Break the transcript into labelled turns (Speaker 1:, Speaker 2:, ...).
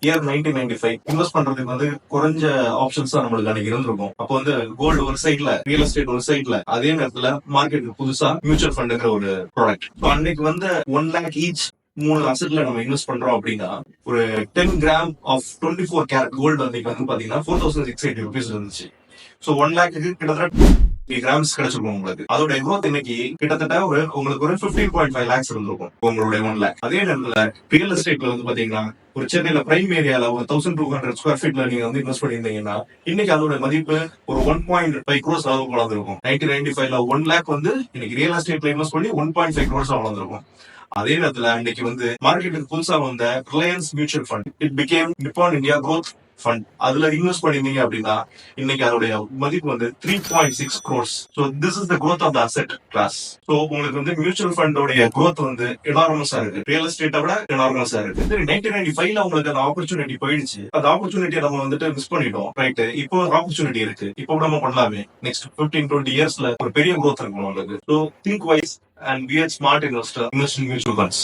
Speaker 1: Year 1995 invest பண்றதுக்கு வந்து குறைஞ்ச ஆப்ஷன்ஸ் தான் நம்மளுக்கு அன்னைக்கு இருந்திருக்கும். அப்போ வந்து கோல்டு ஒரு சைட்ல, ரியல் எஸ்டேட் ஒரு சைட்ல, அதே நேரத்துல மார்க்கெட்டுக்கு புதுசா மியூச்சுவல் ஃபண்டுங்கிற ஒரு ப்ராடக்ட். அன்னைக்கு வந்து 1 lakh ஈச் 3 அசெட்ல நம்ம இன்வெஸ்ட் பண்றோம் அப்படின்னா ஒரு 10 கிராம் ஆஃப் 24 கேரட் கோல்டு அன்னைக்கு வந்து பாத்தீங்கன்னா 4680 rupees இருந்துச்சு. ஸோ 1 lakhக்கு கிட்டத்தட்ட கிராம்ஸ் கிடைச்சிருக்கும் உங்களுக்கு. அதோட growth இன்னைக்கு கிட்டத்தட்ட உங்களுக்கு ஒரு 15.5 lakhs இருந்திருக்கும் உங்களுடைய 1 lakh. அதே நேரத்துல ரியல் எஸ்டேட்ல வந்து பாத்தீங்கன்னா ஒரு சென்னையில பிரைம் ஏரியால ஒரு 1200 ஸ்கொயர் ஃபீட்ல நீங்க வந்து இன்வெஸ்ட் பண்ணியிருந்தீங்கன்னா இன்னைக்கு அதோட மதிப்பு ஒரு 1.5 crores அளவுக்கு வளர்ந்துருக்கும். 1995ல 1 lakh வந்து இன்னைக்கு ரியல் எஸ்டேட்ல இன்வெஸ்ட் பண்ணி 1.5 crores வளர்ந்துருக்கும். அதே நேரத்துல இன்னைக்கு வந்து மார்க்கெட்டுக்கு புதுசா வந்த Reliance mutual fund, it became Nippon India growth fund, அதுல இன்வெஸ்ட் பண்ணிருந்தீங்க அப்படின்னா இன்னைக்கு அதோடைய மதிப்பு வந்து 3.6 crores. So this is the growth of the asset class. So உங்களுக்கு வந்து மியூச்சுவல் ஃபண்டோடைய growth வந்து எனார்மஸா இருக்கு, ரியல் எஸ்டேட்டை விட எனார்மஸா இருக்கு. 1995ல உங்களுக்கு அந்த ஆப்பர்ச்சுனிட்டி போயிடுச்சு, அந்த ஆப்பர்ச்சுனிட்டியை நம்ம வந்துட்டு மிஸ் பண்ணிட்டோம். ரைட், இப்போ ஆப்பர்ச்சுனிட்டி இருக்கு, இப்போ நம்ம பண்ணலாமே. நெக்ஸ்ட் 15-20 இயர்ஸ்ல ஒரு பெரிய growth இருக்கும் உங்களுக்கு. So think wise and be a smart investor, invest in mutual funds.